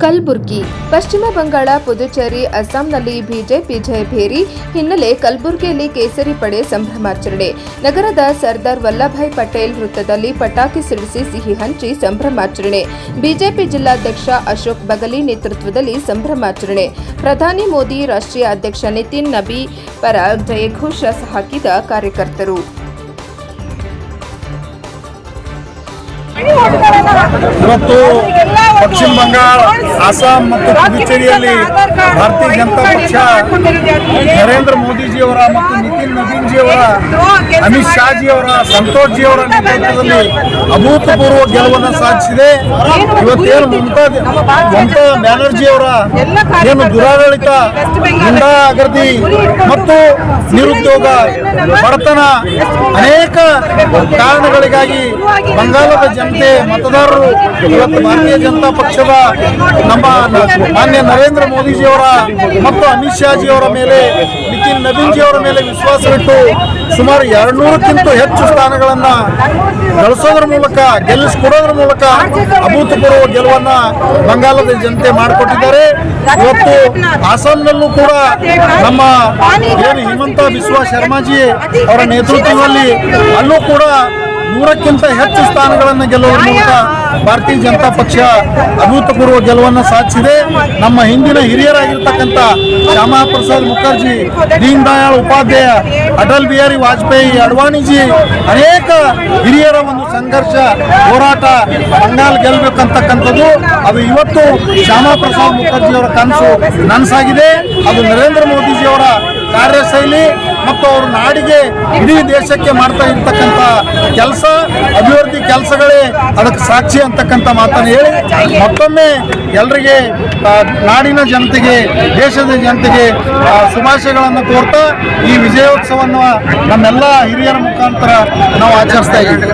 ಕಲಬುರಗಿ ಪಶ್ಚಿಮ ಬಂಗಾಳ, ಪುದುಚೇರಿ, ಅಸ್ಸಾಂನಲ್ಲಿ ಬಿಜೆಪಿ ಜಯಭೇರಿ ಹಿನ್ನೆಲೆ ಕಲಬುರಗಿಯಲ್ಲಿ ಕೇಸರಿ ಪಡೆ ಸಂಭ್ರಮಾಚರಣೆ. ನಗರದ ಸರ್ದಾರ್ ವಲ್ಲಭಭಾಯ್ ಪಟೇಲ್ ವೃತ್ತದಲ್ಲಿ ಪಟಾಕಿ ಸಿಡಿಸಿ ಸಿಹಿ ಹಂಚಿ ಸಂಭ್ರಮಾಚರಣೆ. ಬಿಜೆಪಿ ಜಿಲ್ಲಾಧ್ಯಕ್ಷ ಅಶೋಕ್ ಬಗಲಿ ನೇತೃತ್ವದಲ್ಲಿ ಸಂಭ್ರಮಾಚರಣೆ. ಪ್ರಧಾನಿ ಮೋದಿ, ರಾಷ್ಟ್ರೀಯ ಅಧ್ಯಕ್ಷ ನಿತಿನ್ ನಬಿ ಪರ ಜಯಘೋಷ ಹಾಕಿದ ಕಾರ್ಯಕರ್ತರು. ಇವತ್ತು ಪಶ್ಚಿಮ ಬಂಗಾಳ, ಅಸ್ಸಾಂ ಮತ್ತು ಪುದುಚೇರಿಯಲ್ಲಿ ಭಾರತೀಯ ಜನತಾ ಪಕ್ಷ ನರೇಂದ್ರ ಮೋದಿಜಿಯವರ ಮತ್ತು ನಿತಿನ್ ನಬೀನ್ಜಿಯವರ, ಅಮಿತ್ ಶಾಜಿಯವರ, ಸಂತೋಷ್ ಜಿಯವರ ನೇತೃತ್ವದಲ್ಲಿ ಅಭೂತಪೂರ್ವ ಗೆಲುವನ್ನು ಸಾಧಿಸಿದೆ. ಇವತ್ತೇನು ಮಮತಾ ಬ್ಯಾನರ್ಜಿಯವರ ಏನು ದುರಾಡಳಿತ, ಗುಂಡಾಗರ್ದಿ ಮತ್ತು ನಿರುದ್ಯೋಗ, ಬಡತನ ಅನೇಕ ಕಾರಣಗಳಿಗಾಗಿ ಬಂಗಾಳದ ಜನತೆ ಮತದಾರರು ಇವತ್ತು ಭಾರತೀಯ ಜನತಾ ಪಕ್ಷದ ನಮ್ಮ ಮಾನ್ಯ ನರೇಂದ್ರ ಮೋದಿಜಿಯವರ ಮತ್ತು ಅಮಿತ್ ಶಾಜಿಯವರ ಮೇಲೆ, ನಿತಿನ್ ನಬೀನ್ಜಿಯವರ ಮೇಲೆ ವಿಶ್ವಾಸವಿಟ್ಟು ಸುಮಾರು 200ಕ್ಕಿಂತ ಹೆಚ್ಚು ಸ್ಥಾನಗಳನ್ನು ಗಳಿಸೋದ್ರ ಮೂಲಕ, ಗೆಲ್ಲಿಸಿಕೊಡೋದ್ರ ಮೂಲಕ ಅಭೂತಪೂರ್ವ ಗೆಲುವನ್ನ ಬಂಗಾಳದ ಜನತೆ ಮಾಡಿಕೊಟ್ಟಿದ್ದಾರೆ. ಇವತ್ತು ಅಸ್ಸಾಂನಲ್ಲೂ ಕೂಡ ನಮ್ಮ ಏನು ಹಿಮಂತ ಬಿಸ್ವಾ ಶರ್ಮಾಜಿ ಅವರ ನೇತೃತ್ವದಲ್ಲಿ ಅಲ್ಲೂ ಕೂಡ 100ಕ್ಕಿಂತ ಹೆಚ್ಚು ಸ್ಥಾನಗಳನ್ನು ಗೆಲ್ಲುವ ಮೂಲಕ ಭಾರತೀಯ ಜನತಾ ಪಕ್ಷ ಅಭೂತಪೂರ್ವ ಗೆಲುವನ್ನು ಸಾಧಿಸಿದೆ. ನಮ್ಮ ಹಿಂದಿನ ಹಿರಿಯರಾಗಿರ್ತಕ್ಕಂಥ ಶ್ಯಾಮಾ ಪ್ರಸಾದ್ ಮುಖರ್ಜಿ, ದೀನ್ ದಯಾಳ್ ಉಪಾಧ್ಯಾಯ, ಅಟಲ್ ಬಿಹಾರಿ ವಾಜಪೇಯಿ, ಅಡ್ವಾಣಿಜಿ, ಅನೇಕ ಹಿರಿಯರ ಒಂದು ಸಂಘರ್ಷ, ಹೋರಾಟ ಬಂಗಾಳ ಗೆಲ್ಲಬೇಕಂತಕ್ಕಂಥದ್ದು ಅದು ಇವತ್ತು ಶ್ಯಾಮಾ ಪ್ರಸಾದ್ ಮುಖರ್ಜಿಯವರ ಕನಸು ನನಸಾಗಿದೆ. ಅದು ನರೇಂದ್ರ ಮೋದಿಜಿಯವರ ಕಾರ್ಯಶೈಲಿ ಮತ್ತು ಅವರು ನಾಡಿಗೆ, ಇಡೀ ದೇಶಕ್ಕೆ ಮಾಡ್ತಾ ಇರ್ತಕ್ಕಂಥ ಕೆಲಸ, ಅಭಿವೃದ್ಧಿ ಕೆಲಸಗಳೇ ಅದಕ್ಕೆ ಸಾಕ್ಷಿ ಅಂತಕ್ಕಂಥ ಮಾತನ್ನು ಹೇಳಿ ಮತ್ತೊಮ್ಮೆ ಎಲ್ಲರಿಗೆ, ನಾಡಿನ ಜನತೆಗೆ, ದೇಶದ ಜನತೆಗೆ ಶುಭಾಶಯಗಳನ್ನು ಕೋರ್ತಾ ಈ ವಿಜಯೋತ್ಸವವನ್ನು ನಮ್ಮೆಲ್ಲ ಹಿರಿಯರ ಮುಖಾಂತರ ನಾವು ಆಚರಿಸ್ತಾ ಇದ್ದೀವಿ.